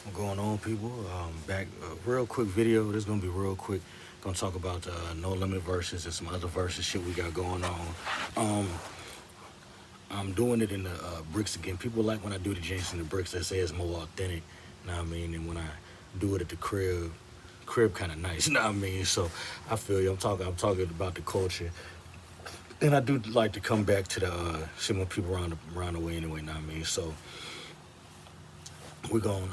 What's going on, people? Back, real quick video. This is gonna be real quick. Gonna talk about No Limit verses and some other verses shit we got going on. Um, I'm doing it in the bricks again. People like when I do the James in the bricks. They say it's more authentic. Know what I mean? And when I do it at the crib kind of nice. Know what I mean? So I feel you. I'm talking about the culture. And I do like to come back to the similar people around the way anyway. Know what I mean? So we're gonna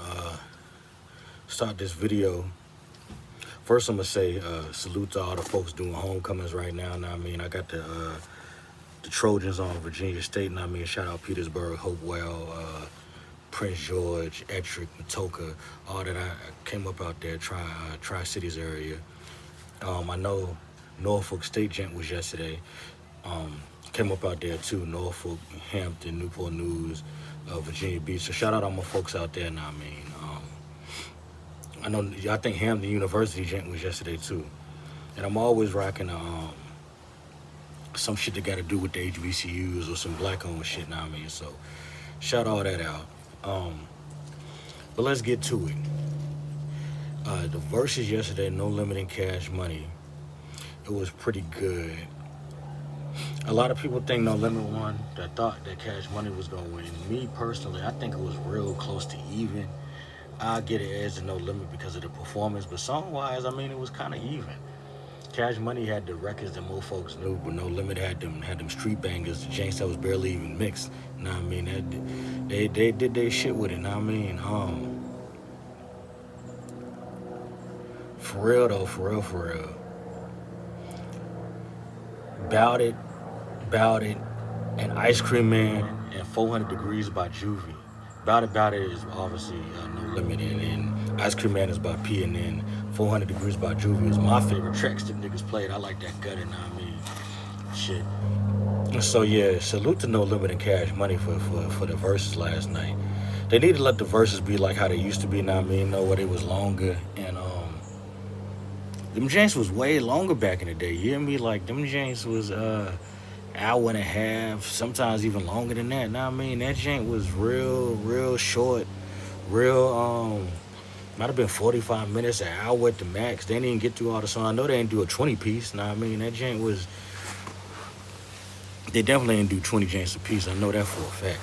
start this video. First, I'm gonna say salute to all the folks doing homecomings right now. Know what I mean? I got the Trojans on Virginia State. Know what I mean? Shout out Petersburg, Hopewell, Prince George, Ettrick, Matoka, all that. I came up out there, Tri Cities area. I know Norfolk State Gent was yesterday. Came up out there too. Norfolk, Hampton, Newport News, Virginia Beach. So shout out all my folks out there. Know what I mean? I think Hampton University Gent was yesterday too. And I'm always rocking some shit that got to do with the HBCUs or some black-owned shit. Know what I mean? So shout all that out. But let's get to it. The verses yesterday, No Limit in Cash Money. It was pretty good. A lot of people think No Limit won. That thought that Cash Money was gonna win. Me personally, I think it was real close to even. I get it as a No Limit because of the performance, but song-wise, I mean, it was kind of even. Cash Money had the records that most folks knew, but No Limit had them street bangers, the janks that was barely even mixed. Know what I mean? They did their shit with it. Know what I mean? For real though, for real. Bout it, and Ice Cream Man and 400 Degrees by Juvie. Bout It is obviously No Limit, and Ice Cream Man is by P, and then 400 Degrees by Juvie is my favorite tracks that niggas played. I like that gutter, know what I mean? Shit. So yeah, salute to No Limit and Cash Money for the verses last night. They need to let the verses be like how they used to be, know what I mean? Know what it was longer, and them janks was way longer back in the day. You hear me? Like them janks was hour and a half, sometimes even longer than that. Know what I mean? That jank was real short, real might have been 45 minutes, an hour at the max. They didn't even get through all the songs. I know they didn't do a 20 piece. Know what I mean? That jank was, they definitely didn't do 20 janks a piece. I know that for a fact.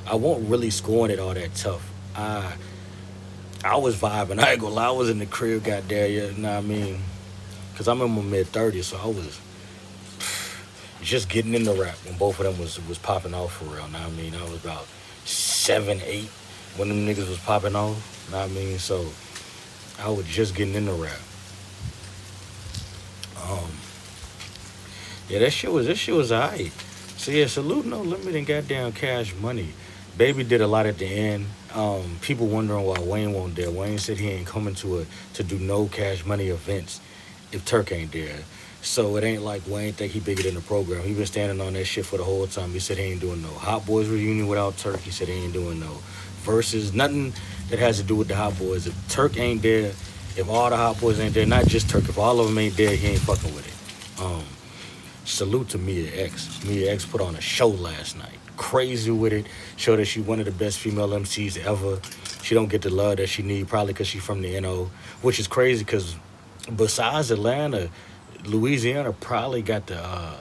I won't really scoring it all that tough. I was vibing. I ain't gonna lie. I was in the crib, got there. You know what I mean? Cause I'm in my mid-30s, so I was just getting into rap when both of them was popping off for real. Know what I mean? I was about 7, 8 when them niggas was popping off. Know what I mean? So I was just getting into rap. Yeah, this shit was alright. So yeah, salute No Limit and goddamn Cash Money. Baby did a lot at the end. People wondering why Wayne won't there. Wayne said he ain't coming to do no Cash Money events if Turk ain't there. So it ain't like Wayne think he bigger than the program. He been standing on that shit for the whole time. He said he ain't doing no Hot Boys reunion without Turk. He said he ain't doing no verses, nothing that has to do with the Hot Boys. If Turk ain't there, if all the Hot Boys ain't there, not just Turk, if all of them ain't there, he ain't fucking with it. Salute to Mia X. Mia X put on a show last night. Crazy with it. Showed that she one of the best female MCs ever. She don't get the love that she need, probably because she from the NO, which is crazy because besides Atlanta, Louisiana probably got the,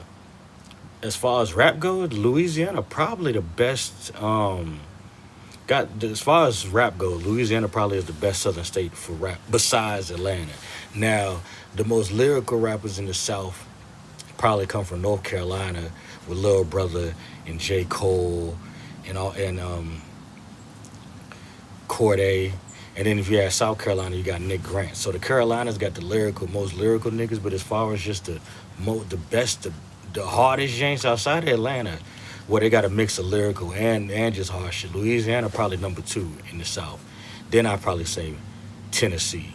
as far as rap goes, Louisiana probably the best, as far as rap goes, Louisiana probably is the best southern state for rap besides Atlanta. Now, the most lyrical rappers in the South probably come from North Carolina with Lil Brother and J. Cole and Corday. And then if you add South Carolina, you got Nick Grant. So the Carolinas got the most lyrical niggas, but as far as just the best, the hardest janks outside of Atlanta, where they got a mix of lyrical and just hard shit. Louisiana probably number 2 in the South. Then I'd probably say Tennessee.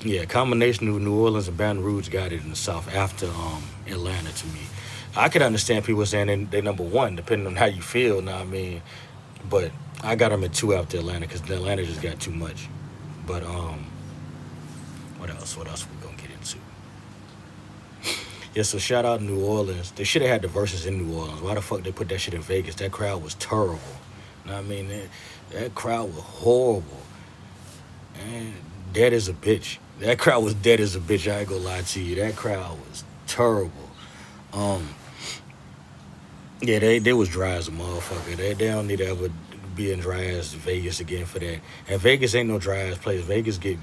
Yeah, combination of New Orleans and Baton Rouge got it in the South after Atlanta to me. I could understand people saying they number 1, depending on how you feel, know what I mean? But I got them at 2 after Atlanta because Atlanta just got too much. But what else we gonna get into? Yeah, so shout out New Orleans. They should have had the verses in New Orleans. Why the fuck they put that shit in Vegas? That crowd was terrible. Know what I mean? That crowd was horrible. And dead as a bitch. That crowd was dead as a bitch. I ain't gonna lie to you. That crowd was terrible. Um, yeah, they was dry as a motherfucker. They don't need to ever be in dry ass Vegas again for that. And Vegas ain't no dry ass place. Vegas get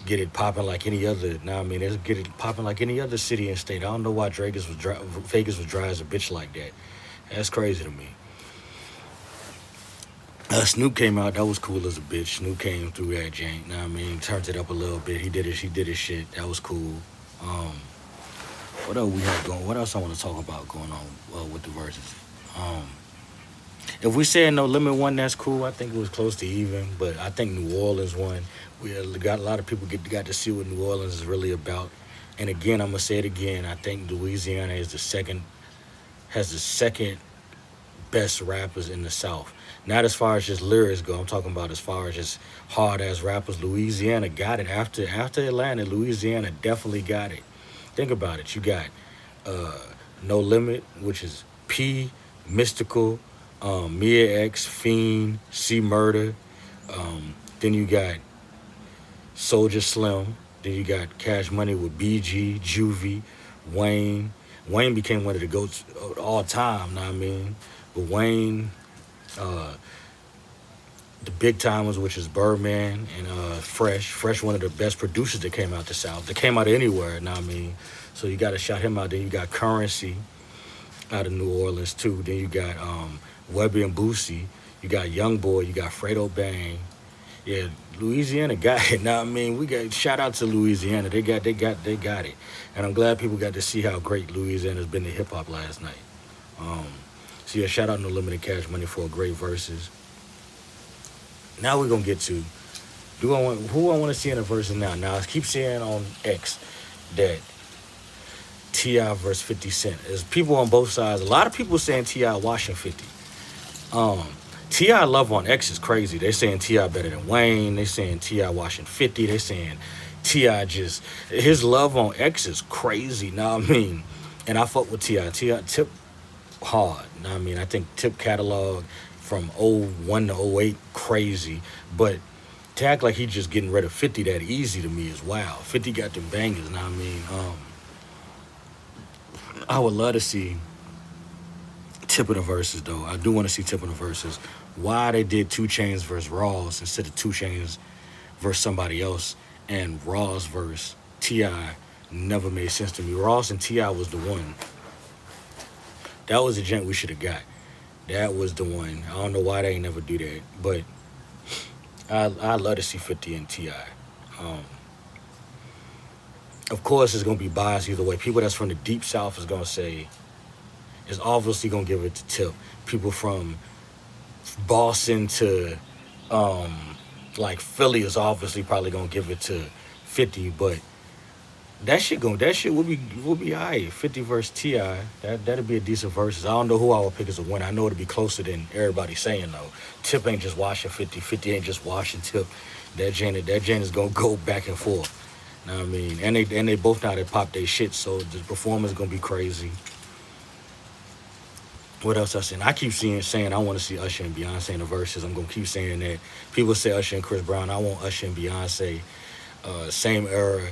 it popping like any other. Now I mean, they get it popping like any other city and state. I don't know why Vegas was dry as a bitch like that. That's crazy to me. Snoop came out. That was cool as a bitch. Snoop came through that jank. Know what I mean, turned it up a little bit. He did his shit. That was cool. Um, what else we have going? What else I want to talk about going on with the verses? Um, if we said No Limit won, that's cool. I think it was close to even, but I think New Orleans won. We got a lot of people got to see what New Orleans is really about. And again, I'm gonna say it again. I think Louisiana is has the second best rappers in the South. Not as far as just lyrics go. I'm talking about as far as just hard ass rappers. Louisiana got it after Atlanta. Louisiana definitely got it. Think about it. You got uh, No Limit, which is P, Mystical, Mia X, Fiend, C Murder. Then you got Soldier Slim. Then you got Cash Money with BG, Juvie, Wayne. Wayne became one of the goats of all time. Know what I mean? But Wayne, uh, the big timers, which is Birdman and Fresh. Fresh, one of the best producers that came out the South. That came out of anywhere. Know what I mean? So you got to shout him out. Then you got Currency out of New Orleans too. Then you got Webby and Boosie. You got Young Boy. You got Fredo Bang. Yeah, Louisiana got it. Now I mean, we got shout out to Louisiana. They got it, and I'm glad people got to see how great Louisiana's been to hip hop last night. Um, so yeah, shout out No Limited Cash Money for a great verses. Now we're gonna get to do I want who I want to see in a verses now. Now I keep saying on X that Ti versus 50 Cent. There's people on both sides. A lot of people saying Ti washing 50. Um, Ti love on X is crazy. They saying Ti better than Wayne. They saying Ti washing 50. They saying Ti just his love on X is crazy. Now I mean, and I fuck with Ti. Ti Tip hard. Now I mean, I think Tip catalog from '01 to '08 crazy, but to act like he just getting rid of 50 that easy to me is wow. 50 got them bangers. Now I mean, I would love to see Tip of the verses though. I do want to see Tip of the verses. Why they did Two Chains versus Ross instead of Two Chains versus somebody else and Ross versus Ti never made sense to me. Ross and Ti was the one. That was the gent we should have got. That was the one. I don't know why they ain't never do that, but I love to see 50 and Ti. Um, of course, it's gonna be biased either way. People that's from the deep south is gonna say is obviously gonna give it to Tip. People from Boston to um, like Philly is obviously probably gonna give it to 50, but that shit would be alright. 50 versus Ti, that'd be a decent versus. I don't know who I would pick as a winner. I know it'd be closer than everybody saying though. Tip ain't just washing 50. 50 ain't just washing Tip. That Jan is gonna go back and forth. Know what I mean? And they both know how to pop their shit, so the performance gonna be crazy. What else I saying? I keep saying I want to see Usher and Beyonce in the verses. I'm gonna keep saying that. People say Usher and Chris Brown. I want Usher and Beyonce. Same era.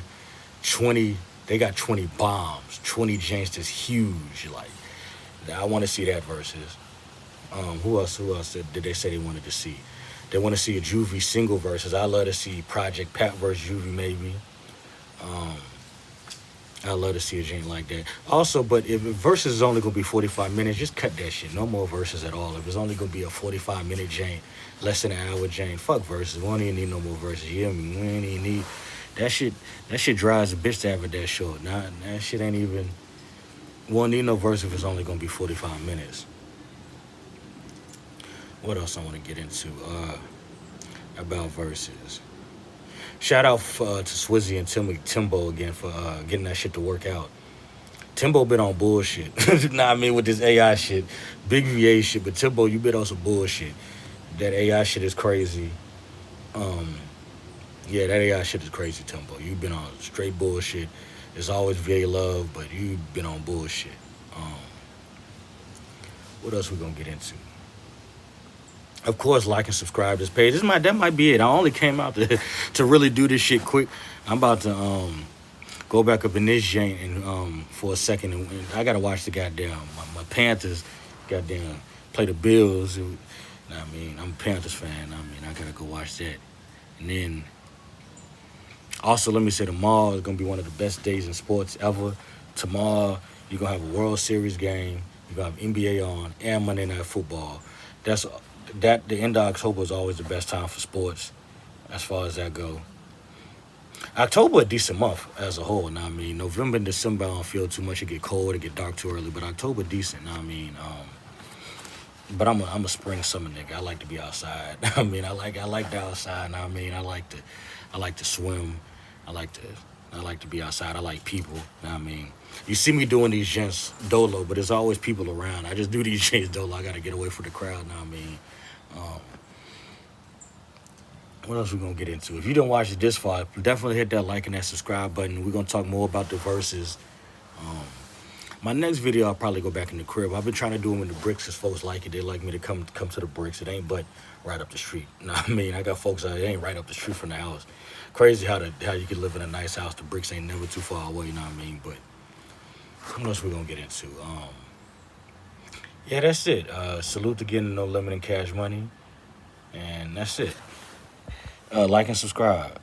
20. They got 20 bombs. 20 janks that's huge. Like I want to see that verses. Who else? Did they say they wanted to see? They want to see a Juvie single verses. I love to see Project Pat versus Juvie maybe. Um, I love to see a jank like that. Also, but if verses is only gonna be 45 minutes, just cut that shit. No more verses at all. If it's only gonna be a 45-minute jank, less than an hour jank, fuck verses. We don't even need no more verses. You hear me? We ain't even need that shit. That shit drives a bitch to have it that short. Nah, that shit ain't even. We don't need no verse if it's only gonna be 45 minutes. What else I want to get into about verses? Shout out to Swizzy and Timbo again for getting that shit to work out. Timbo been on bullshit. Nah, I mean with this AI shit, big VA shit. But Timbo, you been on some bullshit. That AI shit is crazy. Yeah, that AI shit is crazy, Timbo. You been on straight bullshit. There's always VA love, but you been on bullshit. What else we gonna get into? Of course, like and subscribe this page. That might be it. I only came out to to really do this shit quick. I'm about to go back up in this jank and for a second, and I gotta watch the goddamn my Panthers, goddamn play the Bills. I mean, I'm a Panthers fan. I mean, I gotta go watch that, and then also let me say tomorrow is gonna be one of the best days in sports ever. Tomorrow you're gonna have a World Series game. You're gonna have NBA on and Monday Night Football. That's that. The end of October is always the best time for sports, as far as that go. October a decent month as a whole. Now I mean, November and December I don't feel too much. It get cold, it get dark too early. But October decent. Now I mean, but I'm a spring summer nigga. I like to be outside. I mean, I like the outside. Now I mean, I like to swim. I like to I like to be outside. I like people. Now I mean, you see me doing these gents dolo, but there's always people around. I just do these gents dolo. I gotta get away from the crowd. Now I mean. Um, What else we gonna get into? If you didn't watch it this far, definitely hit that like and that subscribe button. We're gonna talk more about the verses. Um, my next video, I'll probably go back in the crib. I've been trying to do them in the bricks because folks like it. They like me to come to the bricks. It ain't but right up the street. You know what I mean? I got folks out. It ain't right up the street from the house. Crazy how you can live in a nice house. The bricks ain't never too far away. You know what I mean? But what else we gonna get into? Yeah, that's it. Salute to getting no limit in cash money, and that's it. Like and subscribe.